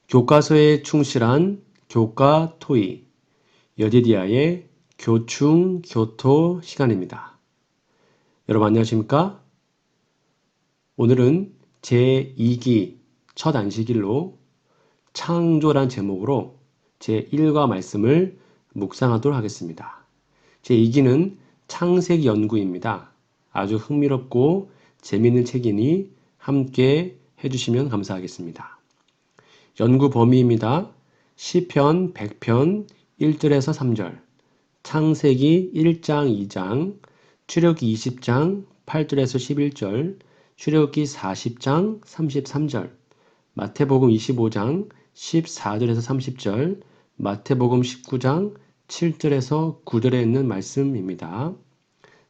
교과서에 충실한 교과 토의, 여디디아의 교충 교토 시간입니다. 여러분 안녕하십니까? 오늘은 제2기 첫 안식일로 창조란 제목으로 제1과 말씀을 묵상하도록 하겠습니다. 제2기는 창세기 연구입니다. 아주 흥미롭고 재미있는 책이니 함께 해주시면 감사하겠습니다. 연구 범위입니다. 시편 100편 1절에서 3절, 창세기 1장 2장, 출애굽기 20장 8절에서 11절, 출애굽기 40장 33절, 마태복음 25장 14절에서 30절, 마태복음 19장 7절에서 9절에 있는 말씀입니다.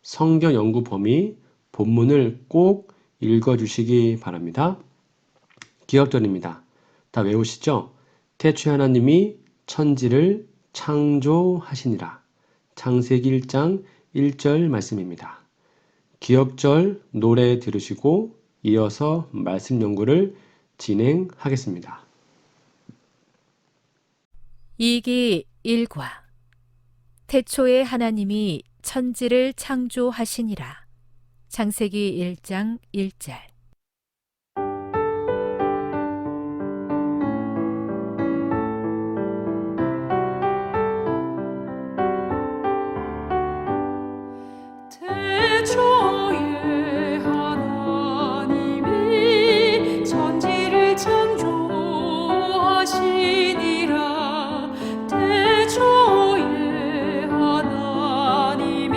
성경 연구 범위 본문을 꼭 읽어주시기 바랍니다. 기억절입니다. 다 외우시죠? 태초에 하나님이 천지를 창조하시니라. 창세기 1장 1절 말씀입니다. 기억절 노래 들으시고 이어서 말씀 연구를 진행하겠습니다. 2기 1과 태초에 하나님이 천지를 창조하시니라. 창세기 1장 1절. 태초에 하나님이 천지를 창조하시니라. 태초에 하나님이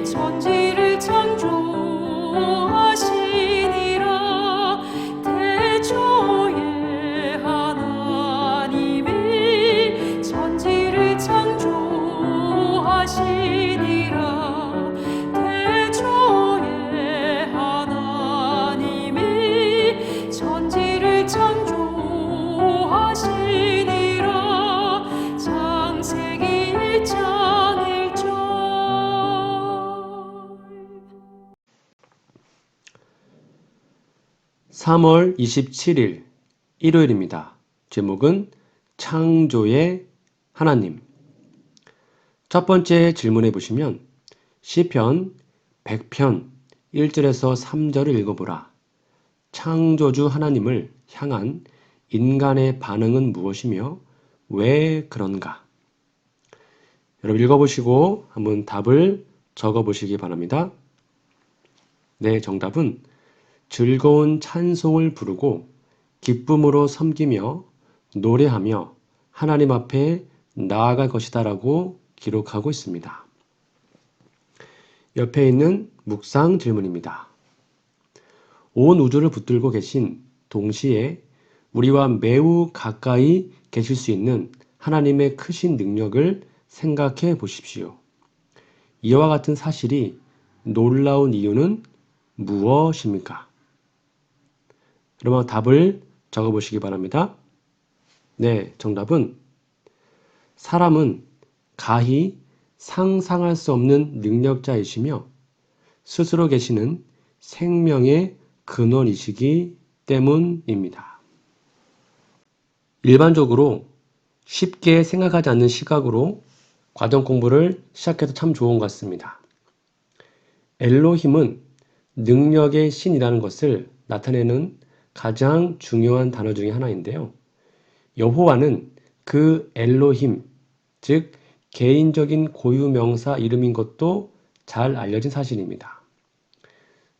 천지를 창조하시니라. 태초에 하나님이 천지를 창조하시니라. 태초에 하나님이 천지를 창조하시니라. 창세기 1장 1절. 3월 27일 일요일입니다. 제목은 창조의 하나님. 첫 번째 질문해 보시면 시편 100편 1절에서 3절을 읽어보라. 창조주 하나님을 향한 인간의 반응은 무엇이며 왜 그런가? 여러분 읽어보시고 한번 답을 적어보시기 바랍니다. 네, 정답은 즐거운 찬송을 부르고 기쁨으로 섬기며 노래하며 하나님 앞에 나아갈 것이다 라고 기록하고 있습니다. 옆에 있는 묵상 질문입니다. 온 우주를 붙들고 계신 동시에 우리와 매우 가까이 계실 수 있는 하나님의 크신 능력을 생각해 보십시오. 이와 같은 사실이 놀라운 이유는 무엇입니까? 여러분 답을 적어보시기 바랍니다. 네, 정답은 사람은 가히 상상할 수 없는 능력자이시며 스스로 계시는 생명의 근원이시기 때문입니다. 일반적으로 쉽게 생각하지 않는 시각으로 과정 공부를 시작해도 참 좋은 것 같습니다. 엘로힘은 능력의 신이라는 것을 나타내는 가장 중요한 단어 중에 하나인데요. 여호와는 그 엘로힘, 즉 개인적인 고유명사 이름인 것도 잘 알려진 사실입니다.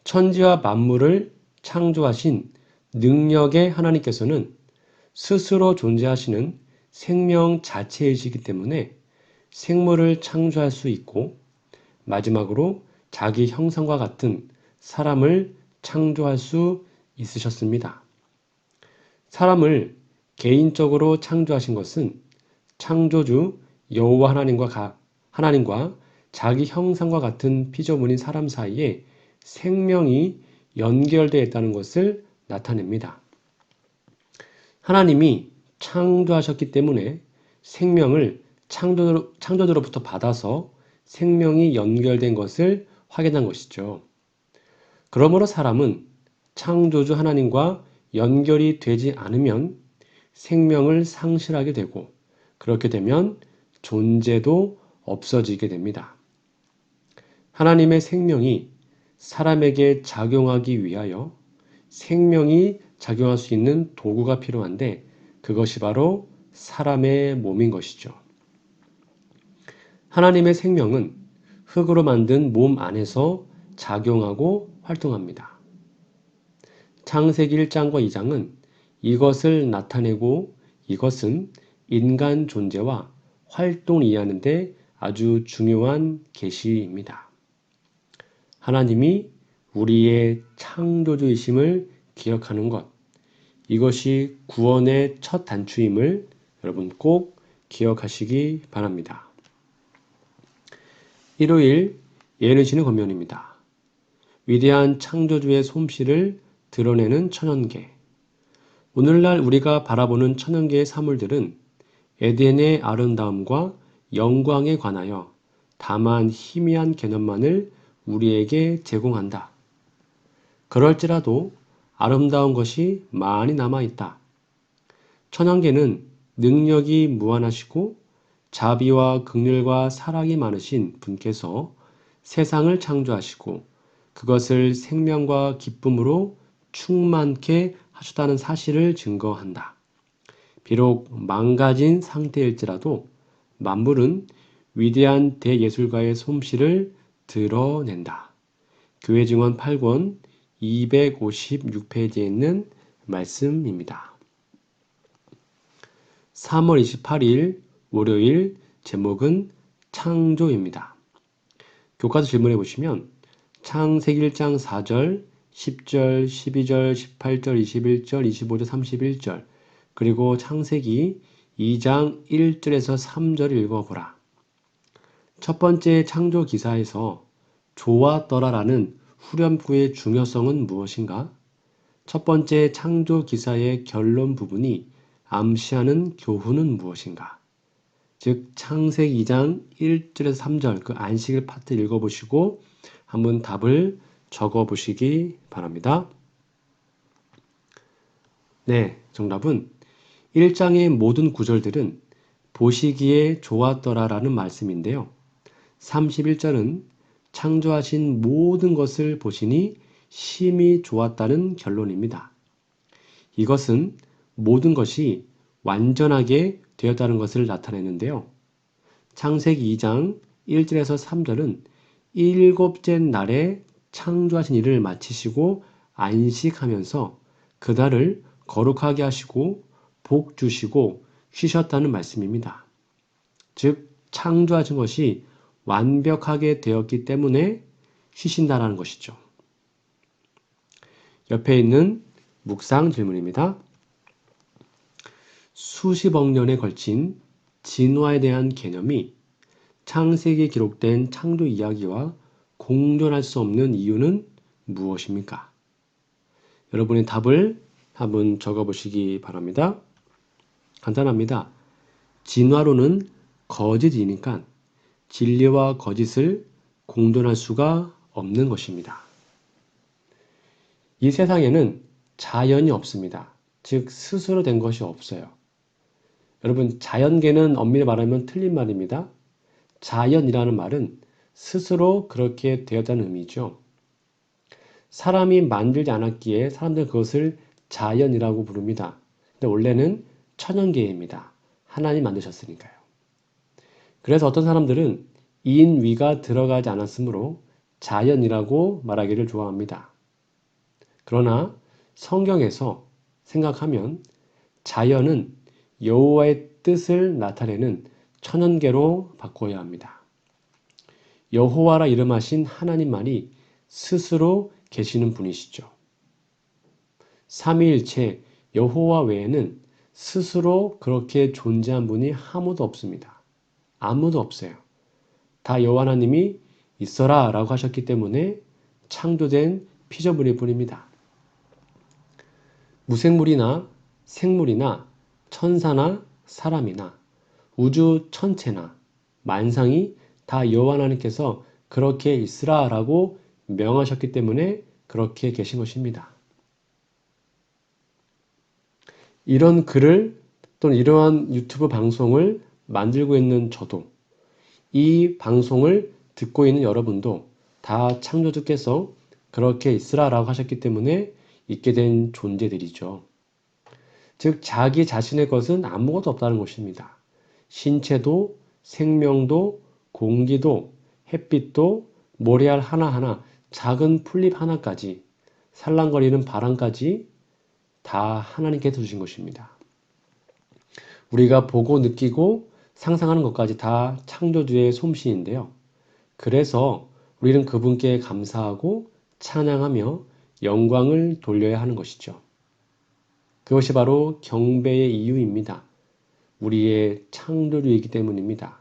천지와 만물을 창조하신 능력의 하나님께서는 스스로 존재하시는 생명 자체이시기 때문에 생물을 창조할 수 있고 마지막으로 자기 형상과 같은 사람을 창조할 수 있으셨습니다. 사람을 개인적으로 창조하신 것은 창조주 여호와 하나님과 자기 형상과 같은 피조물인 사람 사이에 생명이 연결되어 있다는 것을 나타냅니다. 하나님이 창조하셨기 때문에 생명을 창조주로부터 받아서 생명이 연결된 것을 확인한 것이죠. 그러므로 사람은 창조주 하나님과 연결이 되지 않으면 생명을 상실하게 되고 그렇게 되면 존재도 없어지게 됩니다. 하나님의 생명이 사람에게 작용하기 위하여 생명이 작용할 수 있는 도구가 필요한데 그것이 바로 사람의 몸인 것이죠. 하나님의 생명은 흙으로 만든 몸 안에서 작용하고 활동합니다. 창세기 1장과 2장은 이것을 나타내고 이것은 인간 존재와 활동을 이해하는 데 아주 중요한 계시입니다. 하나님이 우리의 창조주이심을 기억하는 것, 이것이 구원의 첫 단추임을 여러분 꼭 기억하시기 바랍니다. 일요일 예언의 신의 권면입니다. 위대한 창조주의 솜씨를 드러내는 천연계. 오늘날 우리가 바라보는 천연계의 사물들은 에덴의 아름다움과 영광에 관하여 다만 희미한 개념만을 우리에게 제공한다. 그럴지라도 아름다운 것이 많이 남아있다. 천연계는 능력이 무한하시고 자비와 긍휼과 사랑이 많으신 분께서 세상을 창조하시고 그것을 생명과 기쁨으로 충만케 하셨다는 사실을 증거한다. 비록 망가진 상태일지라도 만물은 위대한 대예술가의 솜씨를 드러낸다. 교회 증언 8권 256페이지에 있는 말씀입니다. 3월 28일 월요일 제목은 창조입니다. 교과서 질문해 보시면 창세기 1장 4절, 10절, 12절, 18절, 21절, 25절, 31절 그리고 창세기 2장 1절에서 3절을 읽어보라. 첫 번째 창조 기사에서 좋았더라라는 후렴구의 중요성은 무엇인가? 첫 번째 창조 기사의 결론 부분이 암시하는 교훈은 무엇인가? 즉 창세기 2장 1절에서 3절 그 안식일 파트 읽어보시고 한번 답을 적어보시기 바랍니다. 네, 정답은 1장의 모든 구절들은 보시기에 좋았더라라는 말씀인데요. 31절은 창조하신 모든 것을 보시니 심히 좋았다는 결론입니다. 이것은 모든 것이 완전하게 되었다는 것을 나타내는데요. 창세기 2장 1절에서 3절은 일곱째 날에 창조하신 일을 마치시고 안식하면서 그날을 거룩하게 하시고 복 주시고 쉬셨다는 말씀입니다. 즉 창조하신 것이 완벽하게 되었기 때문에 쉬신다라는 것이죠. 옆에 있는 묵상 질문입니다. 수십억 년에 걸친 진화에 대한 개념이 창세기에 기록된 창조 이야기와 공존할 수 없는 이유는 무엇입니까? 여러분의 답을 한번 적어보시기 바랍니다. 간단합니다. 진화론은 거짓이니까 진리와 거짓을 공존할 수가 없는 것입니다. 이 세상에는 자연이 없습니다. 즉 스스로 된 것이 없어요. 여러분 자연계는 엄밀히 말하면 틀린 말입니다. 자연이라는 말은 스스로 그렇게 되었다는 의미죠. 사람이 만들지 않았기에 사람들은 그것을 자연이라고 부릅니다. 근데 원래는 천연계입니다. 하나님 만드셨으니까요. 그래서 어떤 사람들은 인위가 들어가지 않았으므로 자연이라고 말하기를 좋아합니다. 그러나 성경에서 생각하면 자연은 여호와의 뜻을 나타내는 천연계로 바꿔야 합니다. 여호와라 이름하신 하나님만이 스스로 계시는 분이시죠. 삼위일체 여호와 외에는 스스로 그렇게 존재한 분이 아무도 없습니다. 아무도 없어요. 다 여호와 하나님이 있어라 라고 하셨기 때문에 창조된 피조물일 뿐입니다. 무생물이나 생물이나 천사나 사람이나 우주 천체나 만상이 다 여호와 하나님께서 그렇게 있으라 라고 명하셨기 때문에 그렇게 계신 것입니다. 이런 글을 또는 이러한 유튜브 방송을 만들고 있는 저도, 이 방송을 듣고 있는 여러분도 다 창조주께서 그렇게 있으라라고 하셨기 때문에 있게 된 존재들이죠. 즉 자기 자신의 것은 아무것도 없다는 것입니다. 신체도, 생명도, 공기도, 햇빛도, 모래알 하나하나, 작은 풀잎 하나까지, 살랑거리는 바람까지 다 하나님께서 주신 것입니다. 우리가 보고 느끼고 상상하는 것까지 다 창조주의 솜씨인데요. 그래서 우리는 그분께 감사하고 찬양하며 영광을 돌려야 하는 것이죠. 그것이 바로 경배의 이유입니다. 우리의 창조주이기 때문입니다.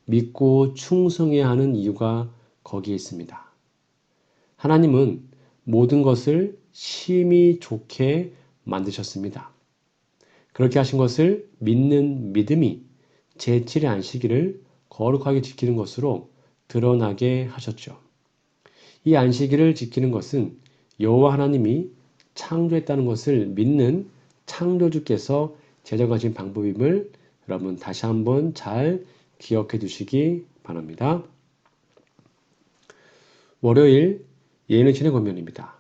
믿고 충성해야 하는 이유가 거기에 있습니다. 하나님은 모든 것을 심히 좋게 만드셨습니다. 그렇게 하신 것을 믿는 믿음이 제7의 안식일을 거룩하게 지키는 것으로 드러나게 하셨죠. 이 안식일을 지키는 것은 여호와 하나님이 창조했다는 것을 믿는 창조주께서 제정하신 방법임을 여러분 다시 한번 잘 기억해 두시기 바랍니다. 월요일 예언의 신의 권면입니다.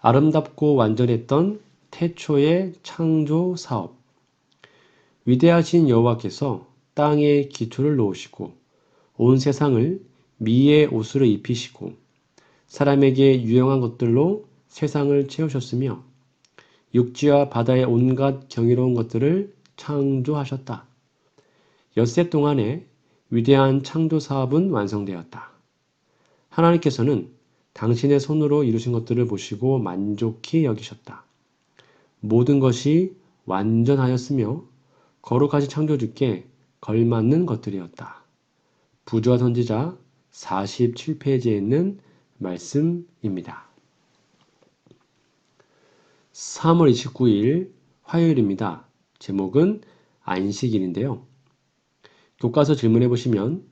아름답고 완전했던 태초의 창조 사업. 위대하신 여호와께서 땅에 기초를 놓으시고 온 세상을 미의 옷으로 입히시고 사람에게 유용한 것들로 세상을 채우셨으며 육지와 바다의 온갖 경이로운 것들을 창조하셨다. 엿새 동안에 위대한 창조 사업은 완성되었다. 하나님께서는 당신의 손으로 이루신 것들을 보시고 만족히 여기셨다. 모든 것이 완전하였으며 거룩하신 창조주께 걸맞는 것들이었다. 부조와 선지자 47페이지에 있는 말씀입니다. 3월 29일 화요일입니다. 제목은 안식일인데요. 교과서 질문해 보시면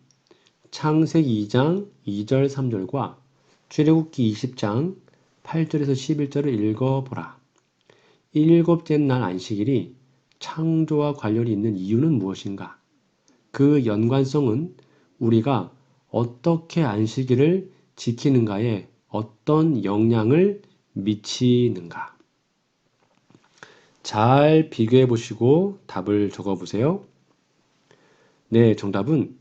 창세기 2장 2절 3절과 출애굽기 20장 8절에서 11절을 읽어보라. 일곱째 날 안식일이 창조와 관련이 있는 이유는 무엇인가? 그 연관성은 우리가 어떻게 안식일을 지키는가에 어떤 영향을 미치는가? 잘 비교해 보시고 답을 적어 보세요. 네, 정답은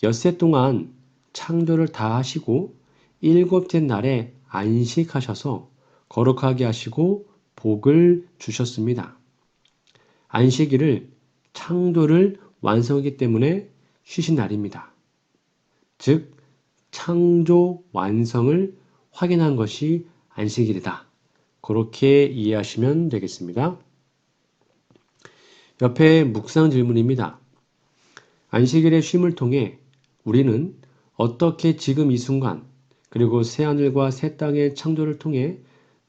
엿새 동안 창조를 다 하시고 일곱째 날에 안식하셔서 거룩하게 하시고 복을 주셨습니다. 안식일을 창조를 완성하기 때문에 쉬신 날입니다. 즉 창조 완성을 확인한 것이 안식일이다. 그렇게 이해하시면 되겠습니다. 옆에 묵상 질문입니다. 안식일의 쉼을 통해 우리는 어떻게 지금 이 순간 그리고 새하늘과 새 땅의 창조를 통해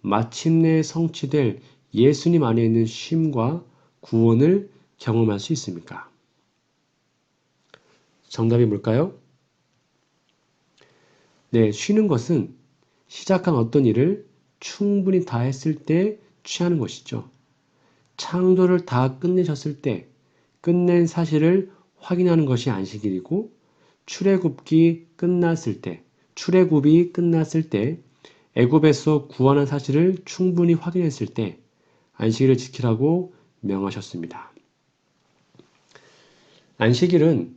마침내 성취될 예수님 안에 있는 쉼과 구원을 경험할 수 있습니까? 정답이 뭘까요? 네, 쉬는 것은 시작한 어떤 일을 충분히 다 했을 때 취하는 것이죠. 창조를 다 끝내셨을 때 끝낸 사실을 확인하는 것이 안식일이고 출애굽이 끝났을 때 애굽에서 구원한 사실을 충분히 확인했을 때 안식일을 지키라고 명하셨습니다. 안식일은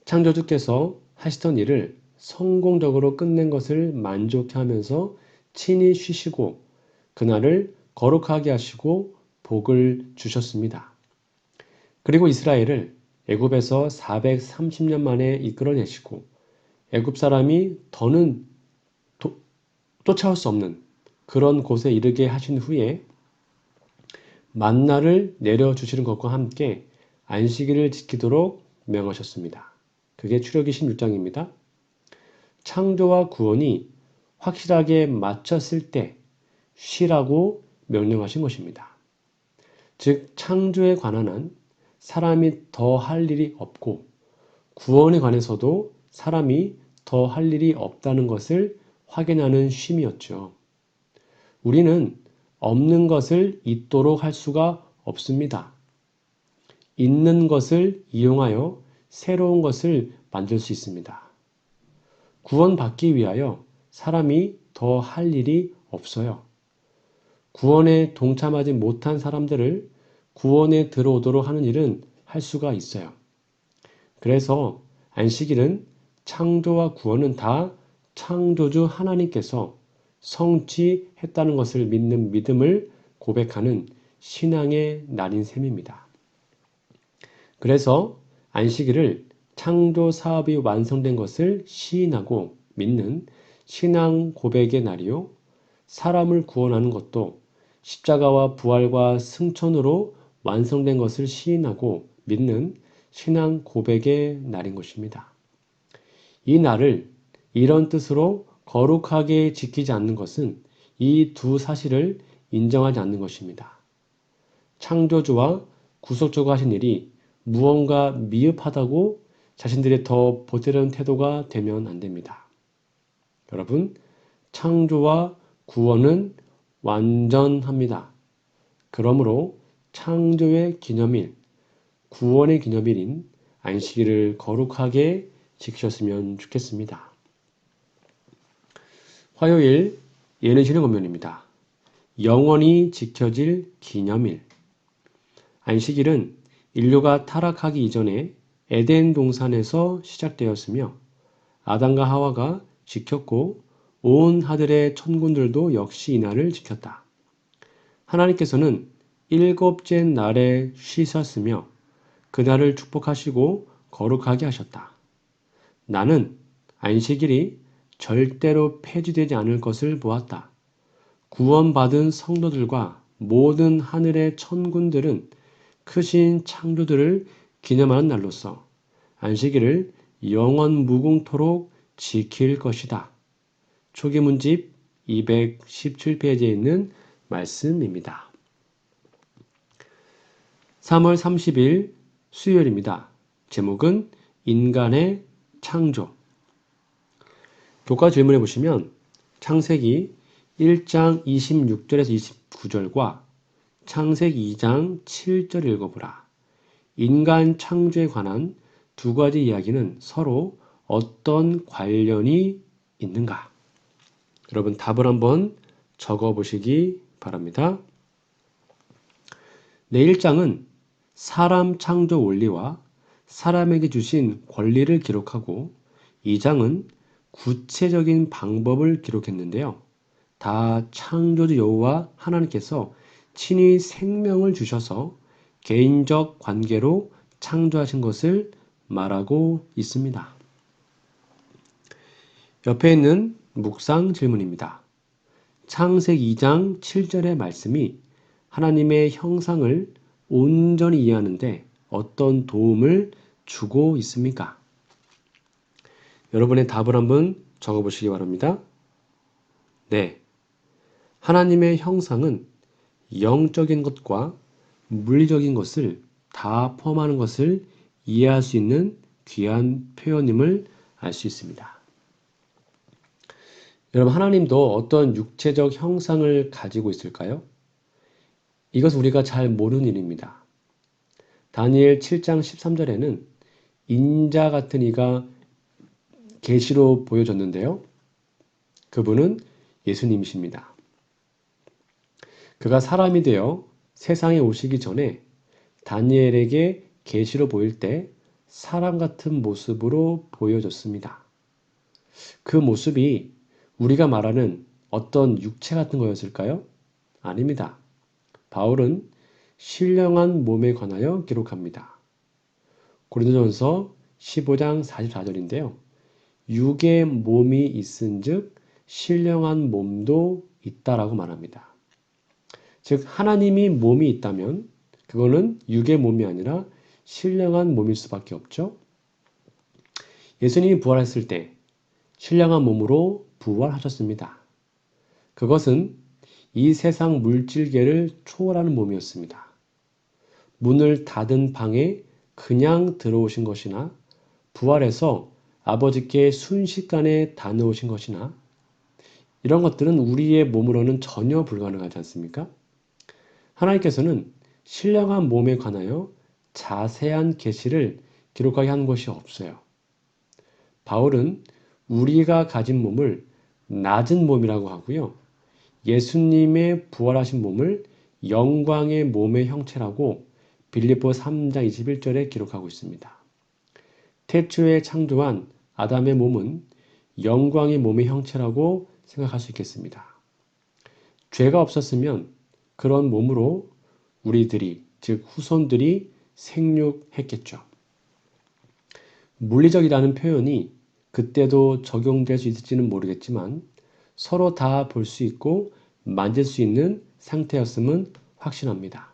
창조주께서 하시던 일을 성공적으로 끝낸 것을 만족해하면서 친히 쉬시고 그날을 거룩하게 하시고 복을 주셨습니다. 그리고 이스라엘을 애굽에서 430년 만에 이끌어내시고 애굽 사람이 더는 쫓아올 수 없는 그런 곳에 이르게 하신 후에 만나를 내려주시는 것과 함께 안식일을 지키도록 명하셨습니다. 그게 출애굽기 16장입니다. 창조와 구원이 확실하게 마쳤을 때 쉬라고 명령하신 것입니다. 즉 창조에 관한 한 사람이 더 할 일이 없고 구원에 관해서도 사람이 더 할 일이 없다는 것을 확인하는 쉼이었죠. 우리는 없는 것을 있도록 할 수가 없습니다. 있는 것을 이용하여 새로운 것을 만들 수 있습니다. 구원받기 위하여 사람이 더 할 일이 없어요. 구원에 동참하지 못한 사람들을 구원에 들어오도록 하는 일은 할 수가 있어요. 그래서 안식일은 창조와 구원은 다 창조주 하나님께서 성취했다는 것을 믿는 믿음을 고백하는 신앙의 날인 셈입니다. 그래서 안식일을 창조 사업이 완성된 것을 시인하고 믿는 신앙 고백의 날이요. 사람을 구원하는 것도 십자가와 부활과 승천으로 완성된 것을 시인하고 믿는 신앙 고백의 날인 것입니다. 이 날을 이런 뜻으로 거룩하게 지키지 않는 것은 이 두 사실을 인정하지 않는 것입니다. 창조주와 구속주가 하신 일이 무언가 미흡하다고 자신들의 더 보태려는 태도가 되면 안 됩니다. 여러분, 창조와 구원은 완전합니다. 그러므로 창조의 기념일, 구원의 기념일인 안식일을 거룩하게 지키셨으면 좋겠습니다. 화요일 예언의 권면입니다. 영원히 지켜질 기념일. 안식일은 인류가 타락하기 이전에 에덴 동산에서 시작되었으며 아담과 하와가 지켰고 온 하늘의 천군들도 역시 이날을 지켰다. 하나님께서는 일곱째 날에 쉬셨으며 그날을 축복하시고 거룩하게 하셨다. 나는 안식일이 절대로 폐지되지 않을 것을 보았다. 구원받은 성도들과 모든 하늘의 천군들은 크신 창조들을 기념하는 날로서 안식일을 영원 무궁토록 지킬 것이다. 초기문집 217페이지에 있는 말씀입니다. 3월 30일 수요일입니다. 제목은 인간의 창조. 교과 질문해 보시면 창세기 1장 26절에서 29절과 창세기 2장 7절 읽어보라. 인간 창조에 관한 두 가지 이야기는 서로 어떤 관련이 있는가? 여러분 답을 한번 적어보시기 바랍니다. 네, 1장은 사람 창조 원리와 사람에게 주신 권리를 기록하고 2장은 구체적인 방법을 기록했는데요. 다 창조주 여호와 하나님께서 친히 생명을 주셔서 개인적 관계로 창조하신 것을 말하고 있습니다. 옆에 있는 묵상 질문입니다. 창세기 2장 7절의 말씀이 하나님의 형상을 온전히 이해하는데 어떤 도움을 주고 있습니까? 여러분의 답을 한번 적어보시기 바랍니다. 네, 하나님의 형상은 영적인 것과 물리적인 것을 다 포함하는 것을 이해할 수 있는 귀한 표현임을 알 수 있습니다. 여러분, 하나님도 어떤 육체적 형상을 가지고 있을까요? 이것은 우리가 잘 모르는 일입니다. 다니엘 7장 13절에는 인자 같은 이가 계시로 보여졌는데요. 그분은 예수님이십니다. 그가 사람이 되어 세상에 오시기 전에 다니엘에게 계시로 보일 때 사람 같은 모습으로 보여졌습니다. 그 모습이 우리가 말하는 어떤 육체 같은 거였을까요? 아닙니다. 바울은 신령한 몸에 관하여 기록합니다. 고린도전서 15장 44절인데요. 육의 몸이 있은즉 신령한 몸도 있다라고 말합니다. 즉 하나님이 몸이 있다면 그거는 육의 몸이 아니라 신령한 몸일 수밖에 없죠. 예수님이 부활했을 때 신령한 몸으로 부활하셨습니다. 그것은 이 세상 물질계를 초월하는 몸이었습니다. 문을 닫은 방에 그냥 들어오신 것이나 부활해서 아버지께 순식간에 다녀오신 것이나 이런 것들은 우리의 몸으로는 전혀 불가능하지 않습니까? 하나님께서는 신령한 몸에 관하여 자세한 계시를 기록하게 한 것이 없어요. 바울은 우리가 가진 몸을 낮은 몸이라고 하고요. 예수님의 부활하신 몸을 영광의 몸의 형체라고 빌립보 3장 21절에 기록하고 있습니다. 태초에 창조한 아담의 몸은 영광의 몸의 형체라고 생각할 수 있겠습니다. 죄가 없었으면 그런 몸으로 우리들이, 즉 후손들이 생육했겠죠. 물리적이라는 표현이 그때도 적용될 수 있을지는 모르겠지만 서로 다 볼 수 있고 만질 수 있는 상태였음은 확신합니다.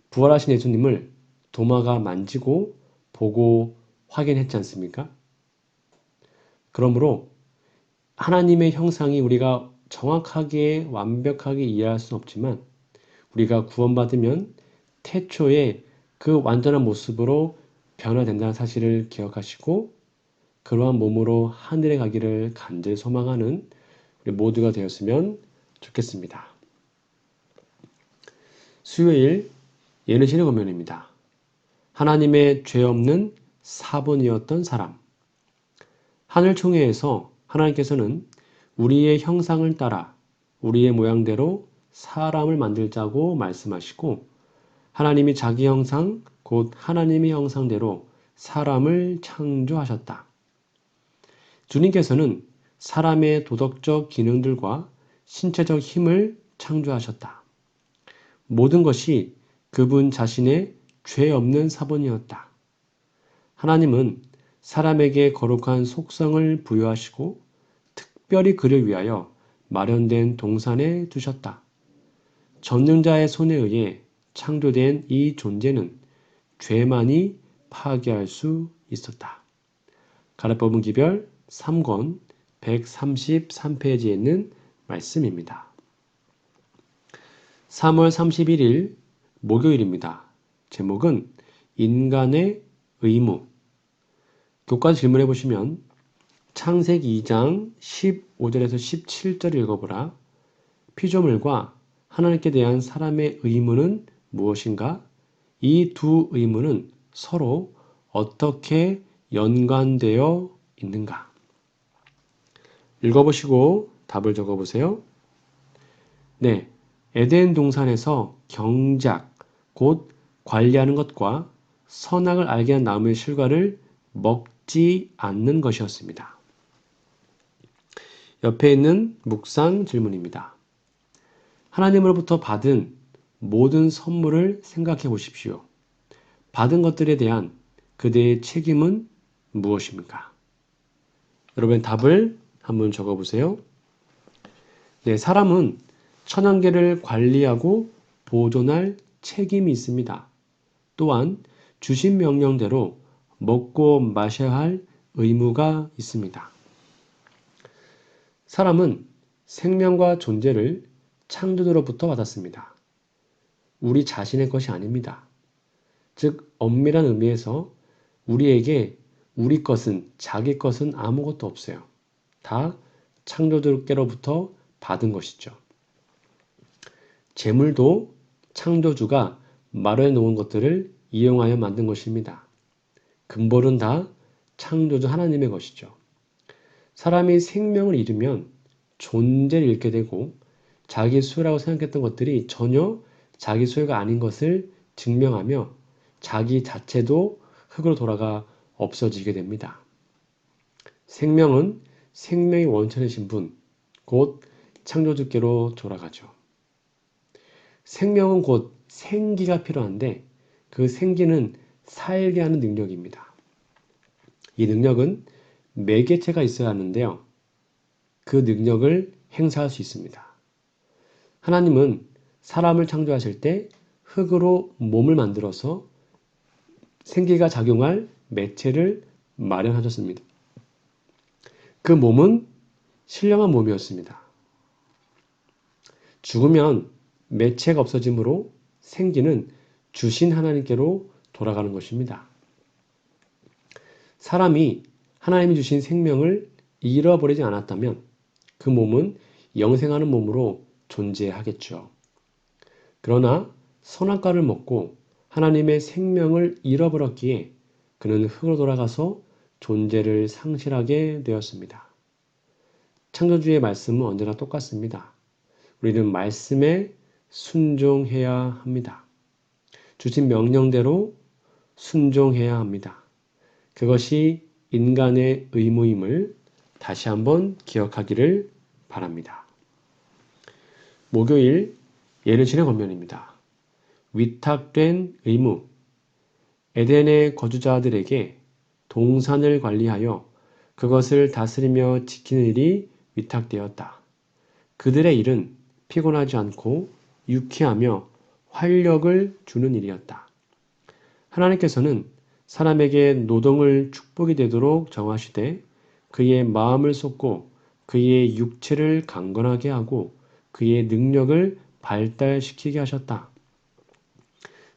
부활하신 예수님을 도마가 만지고 보고 확인했지 않습니까? 그러므로 하나님의 형상이 우리가 정확하게 완벽하게 이해할 수는 없지만 우리가 구원받으면 태초에 그 완전한 모습으로 변화된다는 사실을 기억하시고 그러한 몸으로 하늘에 가기를 간절히 소망하는 우리 모두가 되었으면 좋겠습니다. 수요일 예능신의 고면입니다. 하나님의 죄 없는 사본이었던 사람. 하늘총회에서 하나님께서는 우리의 형상을 따라 우리의 모양대로 사람을 만들자고 말씀하시고 하나님이 자기 형상 곧 하나님의 형상대로 사람을 창조하셨다. 주님께서는 사람의 도덕적 기능들과 신체적 힘을 창조하셨다. 모든 것이 그분 자신의 죄 없는 사본이었다. 하나님은 사람에게 거룩한 속성을 부여하시고 특별히 그를 위하여 마련된 동산에 두셨다. 전능자의 손에 의해 창조된 이 존재는 죄만이 파괴할 수 있었다. 가르법은 기별 3권 133페이지에 있는 말씀입니다. 3월 31일 목요일입니다. 제목은 인간의 의무. 교과서 질문해 보시면 창세기 2장 15절에서 17절 읽어보라. 피조물과 하나님께 대한 사람의 의무는 무엇인가? 이 두 의무는 서로 어떻게 연관되어 있는가? 읽어보시고 답을 적어보세요. 네, 에덴 동산에서 경작, 곧 관리하는 것과 선악을 알게 한 나무의 실과를 먹지 않는 것이었습니다. 옆에 있는 묵상 질문입니다. 하나님으로부터 받은 모든 선물을 생각해 보십시오. 받은 것들에 대한 그대의 책임은 무엇입니까? 여러분 답을 한번 적어보세요. 네, 사람은 천연계를 관리하고 보존할 책임이 있습니다. 또한 주신 명령대로 먹고 마셔야 할 의무가 있습니다. 사람은 생명과 존재를 창조주로부터 받았습니다. 우리 자신의 것이 아닙니다. 즉 엄밀한 의미에서 우리에게 우리 것은 자기 것은 아무것도 없어요. 다 창조주께로부터 받은 것이죠. 재물도 창조주가 마련해 놓은 것들을 이용하여 만든 것입니다. 근본은 다 창조주 하나님의 것이죠. 사람이 생명을 잃으면 존재를 잃게 되고 자기 소유라고 생각했던 것들이 전혀 자기 소유가 아닌 것을 증명하며 자기 자체도 흙으로 돌아가 없어지게 됩니다. 생명은 생명의 원천이신 분, 곧 창조주께로 돌아가죠. 생명은 곧 생기가 필요한데 그 생기는 살게 하는 능력입니다. 이 능력은 매개체가 있어야 하는데요. 그 능력을 행사할 수 있습니다. 하나님은 사람을 창조하실 때 흙으로 몸을 만들어서 생기가 작용할 매체를 마련하셨습니다. 그 몸은 신령한 몸이었습니다. 죽으면 매체가 없어지므로 생기는 주신 하나님께로 돌아가는 것입니다. 사람이 하나님이 주신 생명을 잃어버리지 않았다면 그 몸은 영생하는 몸으로 존재하겠죠. 그러나 선악과를 먹고 하나님의 생명을 잃어버렸기에 그는 흙으로 돌아가서 존재를 상실하게 되었습니다. 창조주의 말씀은 언제나 똑같습니다. 우리는 말씀에 순종해야 합니다. 주신 명령대로 순종해야 합니다. 그것이 인간의 의무임을 다시 한번 기억하기를 바랍니다. 목요일 예루실의 권면입니다. 위탁된 의무. 에덴의 거주자들에게 동산을 관리하여 그것을 다스리며 지키는 일이 위탁되었다. 그들의 일은 피곤하지 않고 유쾌하며 활력을 주는 일이었다. 하나님께서는 사람에게 노동을 축복이 되도록 정하시되 그의 마음을 쏟고 그의 육체를 강건하게 하고 그의 능력을 발달시키게 하셨다.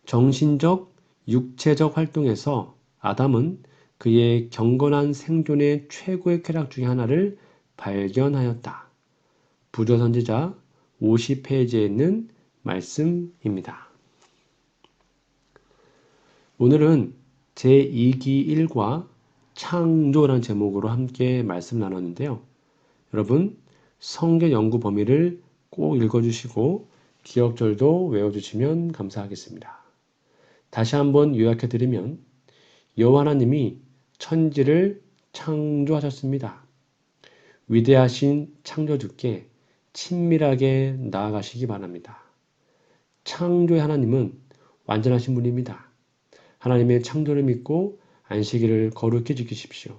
정신적, 육체적 활동에서 아담은 그의 경건한 생존의 최고의 쾌락 중의 하나를 발견하였다. 부조선지자 50페이지에 있는 말씀입니다. 오늘은 제2기 1과 창조라는 제목으로 함께 말씀 나눴는데요. 여러분, 성경 연구 범위를 꼭 읽어주시고 기억절도 외워주시면 감사하겠습니다. 다시 한번 요약해드리면 여호와 하나님이 천지를 창조하셨습니다. 위대하신 창조주께 친밀하게 나아가시기 바랍니다. 창조의 하나님은 완전하신 분입니다. 하나님의 창조를 믿고 안식일을 거룩히 지키십시오.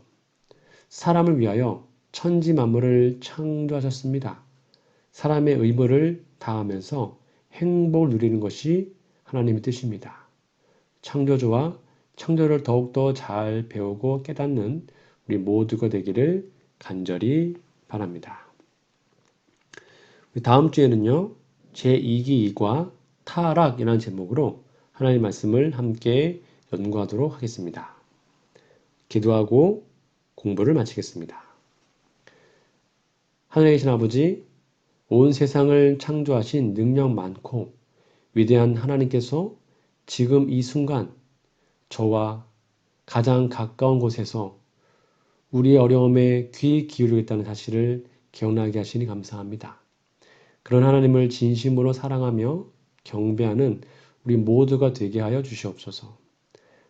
사람을 위하여 천지 만물을 창조하셨습니다. 사람의 의무를 다하면서 행복을 누리는 것이 하나님의 뜻입니다. 창조주와 창조를 더욱더 잘 배우고 깨닫는 우리 모두가 되기를 간절히 바랍니다. 다음 주에는요, 제2기 2과 타락이라는 제목으로 하나님의 말씀을 함께 연구하도록 하겠습니다. 기도하고 공부를 마치겠습니다. 하늘에 계신 아버지, 온 세상을 창조하신 능력 많고 위대한 하나님께서 지금 이 순간 저와 가장 가까운 곳에서 우리의 어려움에 귀 기울이겠다는 사실을 기억나게 하시니 감사합니다. 그런 하나님을 진심으로 사랑하며 경배하는 우리 모두가 되게 하여 주시옵소서.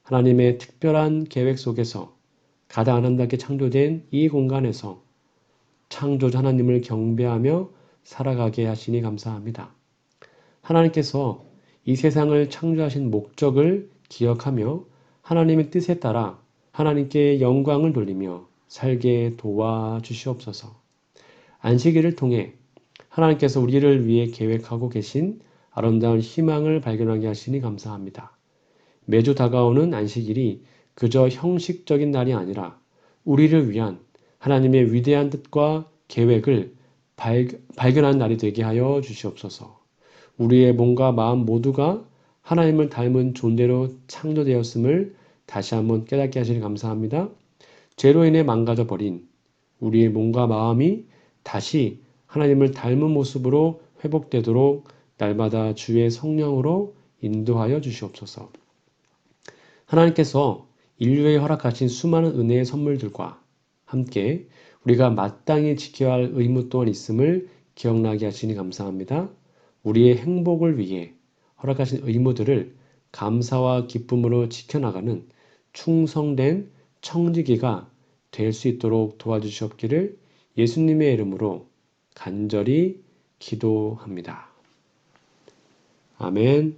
하나님의 특별한 계획 속에서 가장 아름답게 창조된 이 공간에서 창조주 하나님을 경배하며 살아가게 하시니 감사합니다. 하나님께서 이 세상을 창조하신 목적을 기억하며 하나님의 뜻에 따라 하나님께 영광을 돌리며 살게 도와주시옵소서. 안식일을 통해 하나님께서 우리를 위해 계획하고 계신 아름다운 희망을 발견하게 하시니 감사합니다. 매주 다가오는 안식일이 그저 형식적인 날이 아니라 우리를 위한 하나님의 위대한 뜻과 계획을 발견하는 날이 되게 하여 주시옵소서. 우리의 몸과 마음 모두가 하나님을 닮은 존재로 창조되었음을 다시 한번 깨닫게 하시니 감사합니다. 죄로 인해 망가져 버린 우리의 몸과 마음이 다시 하나님을 닮은 모습으로 회복되도록 날마다 주의 성령으로 인도하여 주시옵소서. 하나님께서 인류에 허락하신 수많은 은혜의 선물들과 함께 우리가 마땅히 지켜야 할 의무 또한 있음을 기억나게 하시니 감사합니다. 우리의 행복을 위해 허락하신 의무들을 감사와 기쁨으로 지켜나가는 충성된 청지기가 될 수 있도록 도와주시옵기를 예수님의 이름으로 간절히 기도합니다. 아멘.